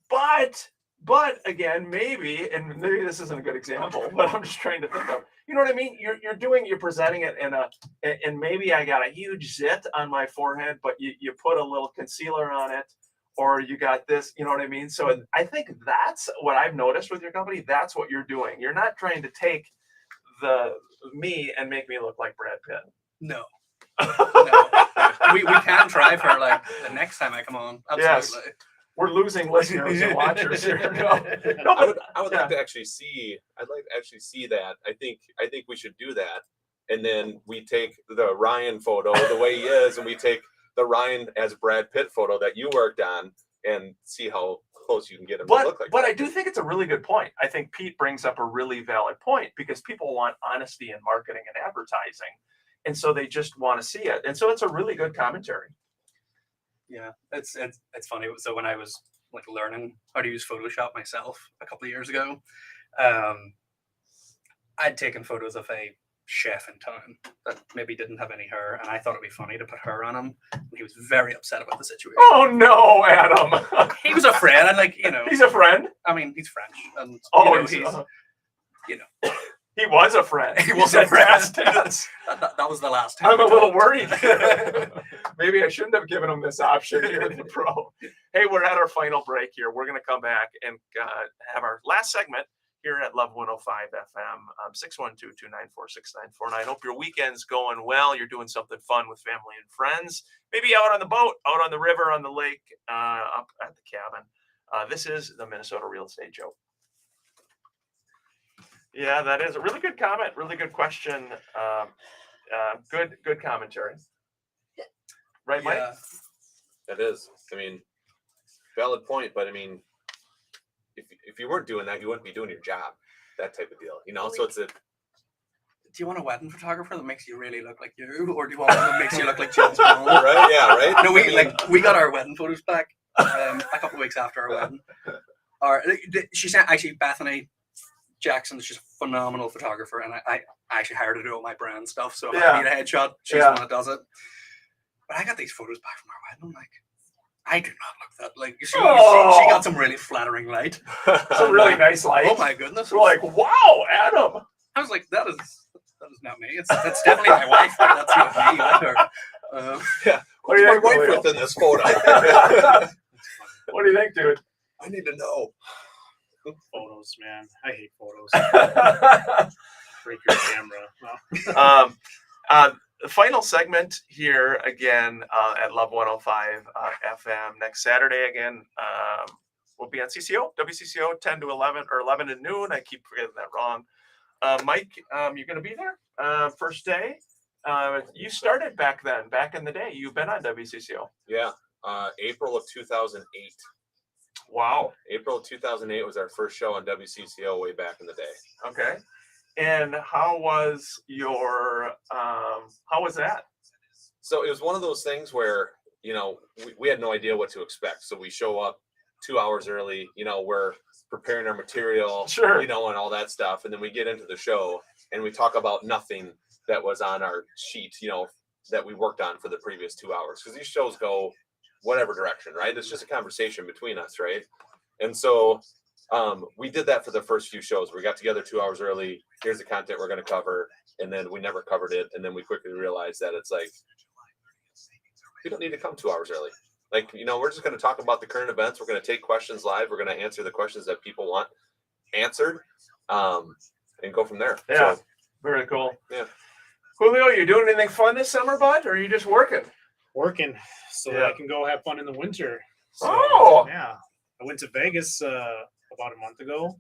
But But again, maybe, and maybe this isn't a good example, but I'm just trying to think of, you know what I mean? You're presenting it and maybe I got a huge zit on my forehead, but you put a little concealer on it, or you got this, you know what I mean? So I think that's what I've noticed with your company. That's what you're doing. You're not trying to take me and make me look like Brad Pitt. No. No. We can try for like the next time I come on. Absolutely. Yes. We're losing listeners and watchers here. No, I would yeah. like to actually see. I'd like to actually see that. I think we should do that, and then we take the Ryan photo the way he is, and we take the Ryan as Brad Pitt photo that you worked on, and see how close you can get him to look like. But I Brad do Pitt. think it's a really good point. I think Pete brings up a really valid point because people want honesty in marketing and advertising, and so they just want to see it. And so it's a really good commentary. Yeah, it's funny. So when I was like learning how to use Photoshop myself a couple of years ago, I'd taken photos of a chef in town that maybe didn't have any hair, and I thought it'd be funny to put hair on him. And he was very upset about the situation. Oh no, Adam! He was a friend, and like He's a friend. I mean, he's French, and He was a friend. He was said a friend. past tense. that was the last time. I'm a we little talked. worried. Maybe I shouldn't have given him this option here in the pro. Hey, we're at our final break here. We're going to come back and have our last segment here at Love 105 FM, 612-294-6949. Hope your weekend's going well. You're doing something fun with family and friends. Maybe out on the boat, out on the river, on the lake, up at the cabin. This is the Minnesota Real Estate Show. Yeah, that is a really good comment. Really good question. Good commentary. Right, Mike? Yeah. That is. I mean, valid point, but I mean, if you weren't doing that, you wouldn't be doing your job. That type of deal, you know. So it's a. Do you want a wedding photographer that makes you really look like you, or do you want one that makes you look like James Bond? Right? Yeah. Right. No, we got our wedding photos back a couple of weeks after our wedding. She sent actually Bethany Jackson. She's a phenomenal photographer, and I actually hired her to do all my brand stuff. So if I need a headshot, she's the one that does it. But I got these photos back from our wedding. I'm like, I do not look that like she got some really flattering light. It's a really nice light. Oh my goodness! We're like, wow, Adam. I was like, that is not me. That's definitely my wife. But that's not me either. Yeah. What do you My think, wife Julio? within this photo. What do you think, dude? I need to know. Photos, man. I hate photos. Break your camera. No. The final segment here again at Love 105 FM next Saturday again. We'll be on WCCO 10 to 11 or 11 to noon. I keep forgetting that wrong. Mike, you're going to be there first day. You started back then, back in the day. You've been on WCCO. Yeah. April of 2008. Wow. April of 2008 was our first show on WCCO way back in the day. Okay. And how was how was that? So it was one of those things where, you know, we had no idea what to expect. So we show up 2 hours early, you know, we're preparing our material, Sure. you know, and all that stuff. And then we get into the show and we talk about nothing that was on our sheet, you know, that we worked on for the previous 2 hours. Because these shows go whatever direction, right? It's just a conversation between us, right? And so we did that for the first few shows. We got together 2 hours early. Here's the content we're going to cover. And then we never covered it. And then we quickly realized that it's like, we don't need to come 2 hours early. Like, you know, we're just going to talk about the current events. We're going to take questions live. We're going to answer the questions that people want answered and go from there. Yeah. So, Very cool. Yeah. Julio, you doing anything fun this summer, bud? Or are you just working? Working so that Yeah. I can go have fun in the winter. So, Oh. yeah. I went to Vegas about a month ago.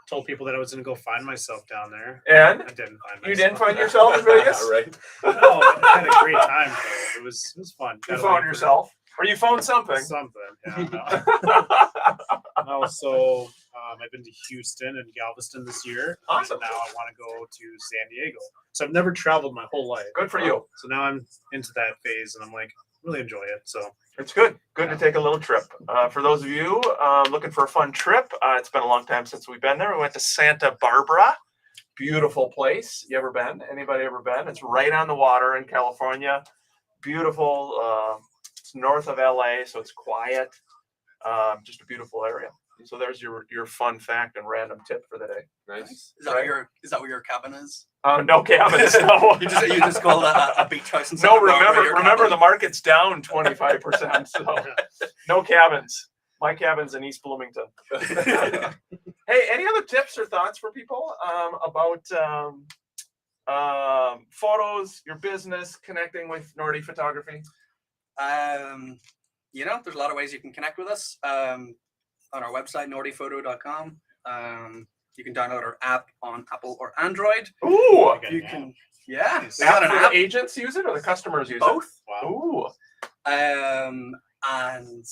Told people that I was going to go find myself down there. And I didn't find myself. you didn't find yourself in Vegas? right? No, I had a great time though. It was fun. You Got away found from yourself? Or you found something? something. Yeah, no, so I've been to Houston and Galveston this year. Awesome. And now I want to go to San Diego. So I've never traveled my whole life. Good for you. So now I'm into that phase, and I'm like, really enjoy it. So It's good. Good to take a little trip. For those of you looking for a fun trip, it's been a long time since we've been there. We went to Santa Barbara. Beautiful place. You ever been? Anybody ever been? It's right on the water in California. Beautiful. It's north of LA, so it's quiet. Just a beautiful area. So there's your fun fact and random tip for the day. Nice. Is that Right. where your cabin is? No cabins. No. You just call it a beach house in No, Santa Barbara your remember the cabin? market's down 25%. So no cabins. My cabin's in East Bloomington. Hey, any other tips or thoughts for people about photos, your business, connecting with Nordy Photography? There's a lot of ways you can connect with us. On our website, nordyphoto.com. You can download our app on Apple or Android. Ooh, Okay, You yeah. can, yeah, we app got an for app. the agents use it or the customers use Both. it? Wow. Ooh, And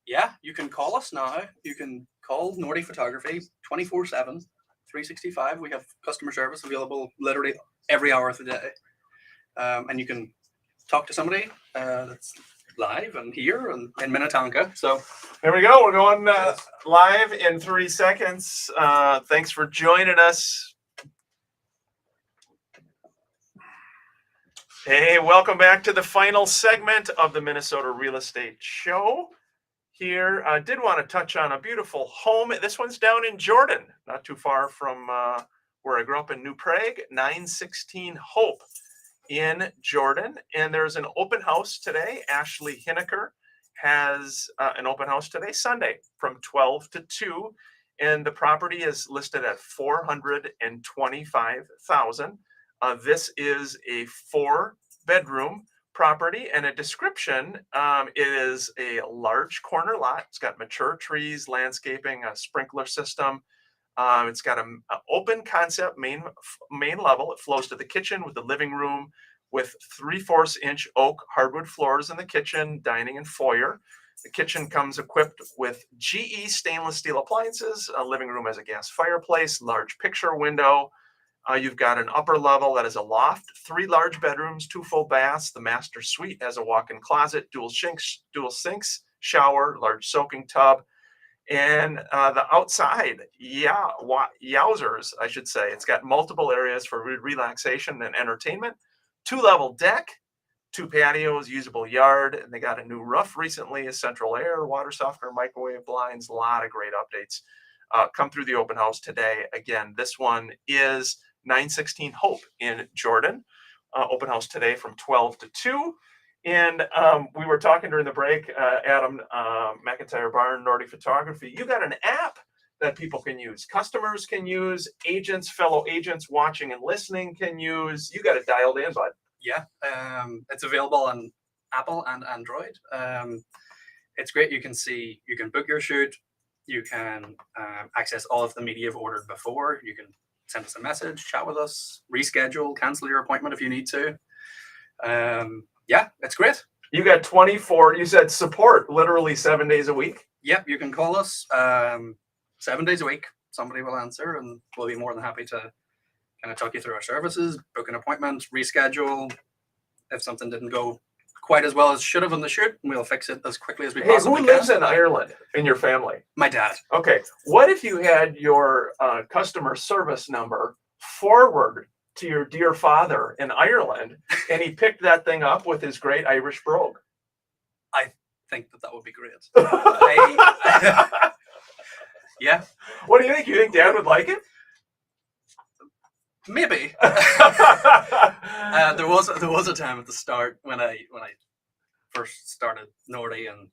yeah, you can call us now. You can call Nordy Photography 24/7, 365. We have customer service available literally every hour of the day. And you can talk to somebody that's live and here and in Minnetonka. So there we go. We're going live in 3 seconds. Thanks for joining us. Hey, welcome back to the final segment of the Minnesota Real Estate Show. Here, I did want to touch on a beautiful home. This one's down in Jordan, not too far from where I grew up in New Prague, 916 Hope in Jordan. And there's an open house today. Ashley Hineker has an open house today, Sunday, from 12 to 2. And the property is listed at $425,000. This is a 4-bedroom property, and a description. It is a large corner lot. It's got mature trees, landscaping, a sprinkler system. It's got an open concept main level. It flows to the kitchen with the living room with 3/4 inch oak hardwood floors in the kitchen, dining, and foyer. The kitchen comes equipped with GE stainless steel appliances. A living room has a gas fireplace, large picture window. You've got an upper level that is a loft, 3 large bedrooms, 2 full baths. The master suite has a walk-in closet, dual sinks, shower, large soaking tub. And the outside, yowzers, I should say. It's got multiple areas for relaxation and entertainment, 2-level deck, 2 patios, usable yard, and they got a new roof recently, a central air, water softener, microwave blinds, a lot of great updates. Come through the open house today. Again, this one is 916 Hope in Jordan. Open house today from 12 to 2. And we were talking during the break, Adam McIntyre Barn, Nordy Photography. You got an app that people can use. Customers can use. Agents, fellow agents watching and listening can use. You got it dialed in, bud. yeah, it's available on Apple and Android. It's great. You can book your shoot. You can access all of the media you've ordered before. You can send us a message, chat with us, reschedule, cancel your appointment if you need to. Yeah, it's great. You got 24, you said support literally 7 days a week. Yep, you can call us 7 days a week. Somebody will answer, and we'll be more than happy to kind of talk you through our services, book an appointment, reschedule. If something didn't go quite as well as should have on the shoot, we'll fix it as quickly as we Hey, possibly who can. lives in Ireland in your family? My dad. Okay. What if you had your customer service number forward to your dear father in Ireland and he picked that thing up with his great Irish brogue? I think that would be great. What Yeah, do you think? You think Dad would like it? maybe. There was a time at the start when I first started Nordy, and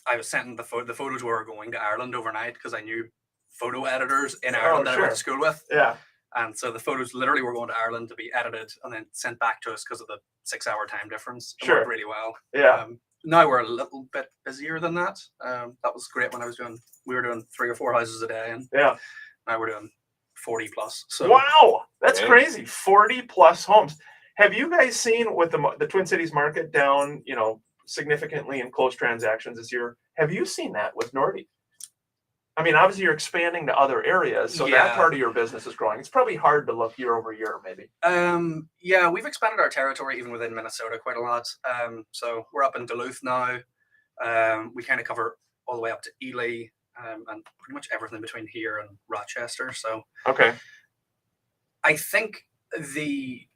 I was sending the photos were going to Ireland overnight because I knew photo editors in Ireland that I went to school with, Yeah. and so the photos literally were going to Ireland to be edited and then sent back to us because of the 6-hour time difference. It Sure. worked really well. Yeah. Now we're a little bit busier than that. That was great when we were doing 3 or 4 houses a day, and Yeah. now we're doing 40 plus. So Wow. That's Okay. crazy. 40 plus homes. Have you guys seen with the Twin Cities market down, significantly in closed transactions this year? Have you seen that with Nordy? I mean, obviously you're expanding to other areas, so that Yeah. part of your business is growing. It's probably hard to look year over year, maybe. yeah, we've expanded our territory even within Minnesota quite a lot. So we're up in Duluth now. We kind of cover all the way up to Ely, and pretty much everything between here and Rochester. So Okay. I think the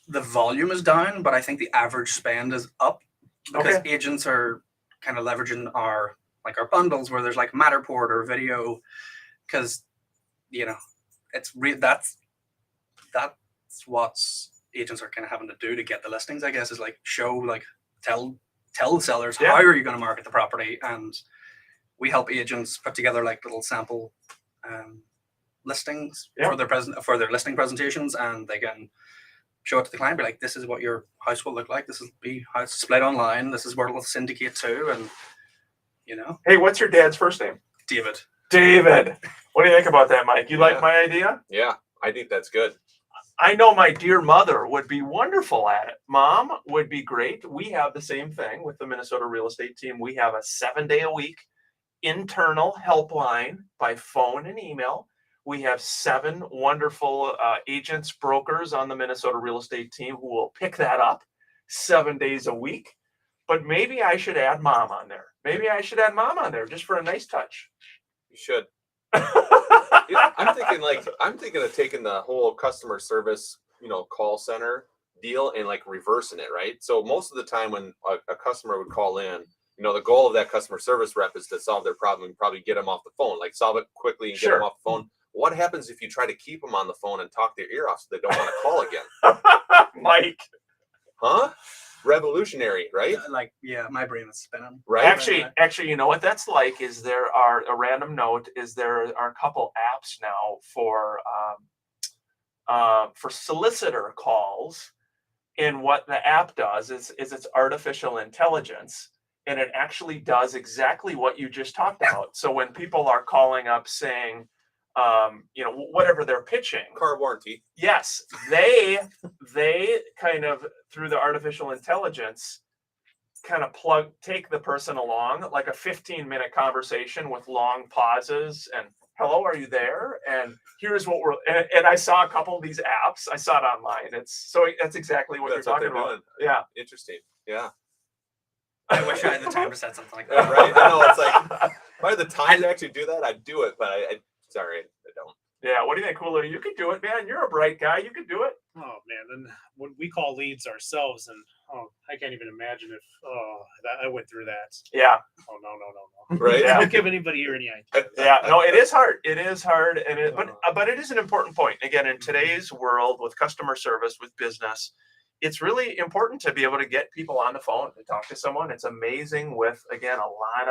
volume is down, but I think the average spend is up because agents are kind of leveraging our bundles where there's like Matterport or video, because it's that's what agents are kind of having to do to get the listings, I guess, is like tell the sellers Yeah. how are you going to market the property, and we help agents put together like little sample listings Yeah. for their listing presentations, and they can show it to the client, be like, this is what your house will look like, this is how it's displayed online, this is where it'll syndicate to, and Hey, what's your dad's first name? David. David. What do you think about that, Mike? You like Yeah. my idea? Yeah, I think that's good. I know my dear mother would be wonderful at it. Mom would be great. We have the same thing with the Minnesota real estate team. We have a 7-day-a-week internal helpline by phone and email. We have 7 wonderful agents, brokers on the Minnesota real estate team who will pick that up 7 days a week. But maybe I should add mom on there. Maybe I should add mom on there just for a nice touch. You should. Yeah, I'm thinking of taking the whole customer service, call center deal and like reversing it, right? So most of the time when a customer would call in, the goal of that customer service rep is to solve their problem and probably get them off the phone, like solve it quickly and get Sure. them off the phone. What happens if you try to keep them on the phone and talk their ear off so they don't want to call again? Mike. Huh? Revolutionary, right? Like, yeah, my brain is spinning. Right? Actually, you know what that's like is there are a random note is there are a couple apps now for solicitor calls, and what the app does is it's artificial intelligence, and it actually does exactly what you just talked about. So when people are calling up saying, whatever they're pitching, Car warranty. yes, they kind of through the artificial intelligence kind of take the person along like a 15-minute conversation with long pauses and hello, are you there? And here's what and I saw a couple of these apps. I saw it online. That's exactly what That's you're what talking they're about. doing. Yeah. Interesting. Yeah. I wish I had the time to set something like Yeah, that. right. I know. It's like by the time to actually do that, I'd do it, but I sorry, I don't. Yeah. What do you think, Julio? You could do it, man. You're a bright guy. You could do it. Oh man, then when we call leads ourselves, and I can't even imagine if I went through that. Yeah. Oh no. Right? Yeah. Don't give anybody here any ideas. Yeah, no, it is hard. It is hard, but it is an important point. Again, in today's world with customer service, with business, it's really important to be able to get people on the phone to talk to someone. It's amazing with, again, a lot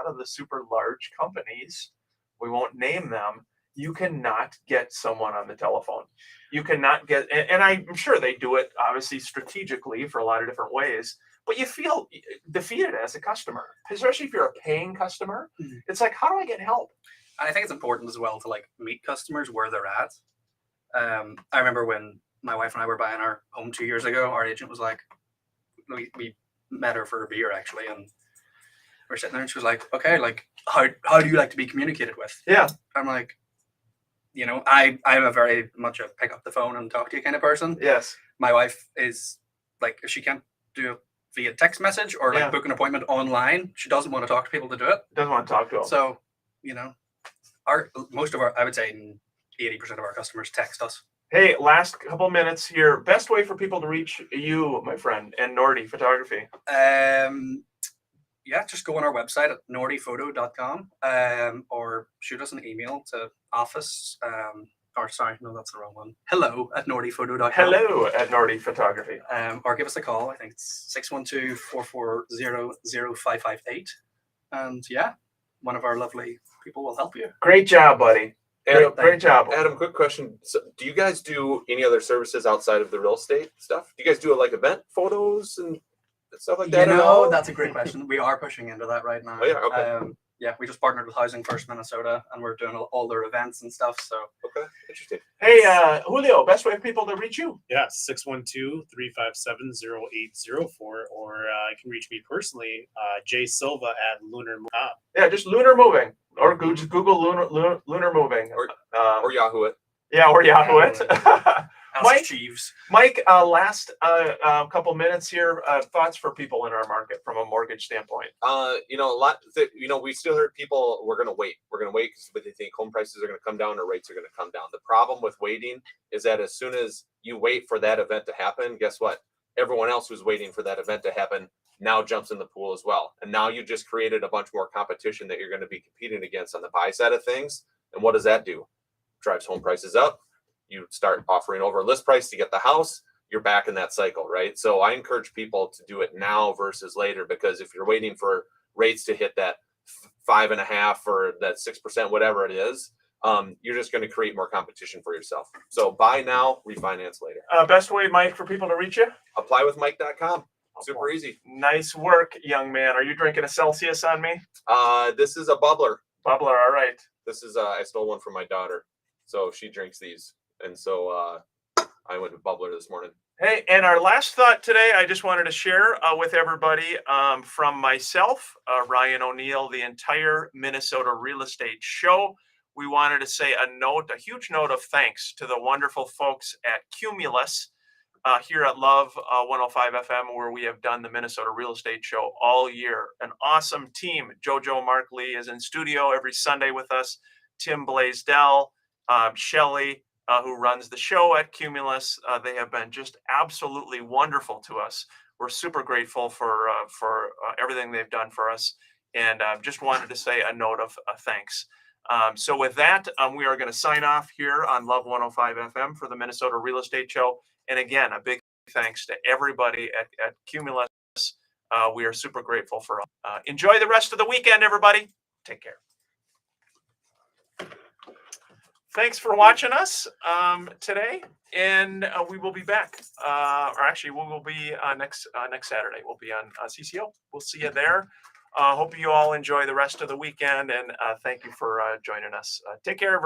of the super large companies. We won't name them. You cannot get someone on the telephone. You cannot get, and I'm sure they do it obviously strategically for a lot of different ways. But you feel defeated as a customer, especially if you're a paying customer. Mhm. It's like, how do I get help? And I think it's important as well to like meet customers where they're at. I remember when my wife and I were buying our home 2 years ago, our agent was like, we met her for a beer actually, and we're sitting there and she was like, okay, like how do you like to be communicated with? Yeah. I'm like, I'm a very much a pick up the phone and talk to you kind of person. Yes. My wife is like, if she can't do it via text message or like Yeah. book an appointment online, she doesn't want to talk to people to do it. Doesn't want to talk to them. So, most of our, I would say 80% of our customers text us. Hey, last couple minutes here. Best way for people to reach you, my friend, and Nordy Photography. Just go on our website at nordyphoto.com or shoot us an email to office. Sorry, no, that's the wrong one. Hello at nordyphoto.com. Hello at Nordy Photography. Or give us a call. I think it's 612-440-0558. And yeah, one of our lovely people will help you. Great job, buddy. Adam, Great job. Adam, quick question. So, do you guys do any other services outside of the real estate stuff? Do you guys do like event photos and stuff like that? at all? That's a great question. We are pushing into that right now. Oh, yeah, okay. We just partnered with Housing First Minnesota, and we're doing all their events and stuff. So Okay, interesting. Hey, Julio, best way for people to reach you. Yeah, 612-357-0804, or you can reach me personally, Jay Silva at Lunar. Yeah, just Lunar Moving, or just Google Lunar Moving. Or Yahoo it. Yeah, or Yahoo it. Ask Mike? Jeeves. Mike, last couple minutes here. Thoughts for people in our market from a mortgage standpoint. A lot. We still heard people. We're gonna wait. We're gonna wait because they think home prices are gonna come down or rates are gonna come down. The problem with waiting is that as soon as you wait for that event to happen, guess what? everyone else who's waiting for that event to happen now jumps in the pool as well. And now you just created a bunch more competition that you're going to be competing against on the buy side of things. And what does that do? Drives home prices up. You start offering over list price to get the house. You're back in that cycle, right? So I encourage people to do it now versus later, because if you're waiting for rates to hit that 5.5 or that 6%, whatever it is, you're just going to create more competition for yourself. So buy now, refinance later. Best way, Mike, for people to reach you? Applywithmike.com. Super easy. Nice work, young man. Are you drinking a Celsius on me? This is a bubbler. Bubbler, all right. This is I stole one from my daughter, so she drinks these, and so I went to bubbler this morning. Hey, and our last thought today, I just wanted to share with everybody from myself, Ryan O'Neill, the entire Minnesota Real Estate Show. We wanted to say a huge note of thanks to the wonderful folks at Cumulus here at Love 105 FM, where we have done the Minnesota Real Estate Show all year. An awesome team. Jojo Mark Lee is in studio every Sunday with us. Tim Blaisdell, Shelley, who runs the show at Cumulus. They have been just absolutely wonderful to us. We're super grateful for everything they've done for us, and just wanted to say a note of thanks. So with that, we are going to sign off here on Love 105 FM for the Minnesota Real Estate Show. And again, a big thanks to everybody at Cumulus. We are super grateful for enjoy the rest of the weekend, everybody. Take care. Thanks for watching us today, and we will be back. Or actually, we will be next Saturday. We'll be on CCO. We'll see you there. Hope you all enjoy the rest of the weekend, and thank you for joining us. Take care, everybody.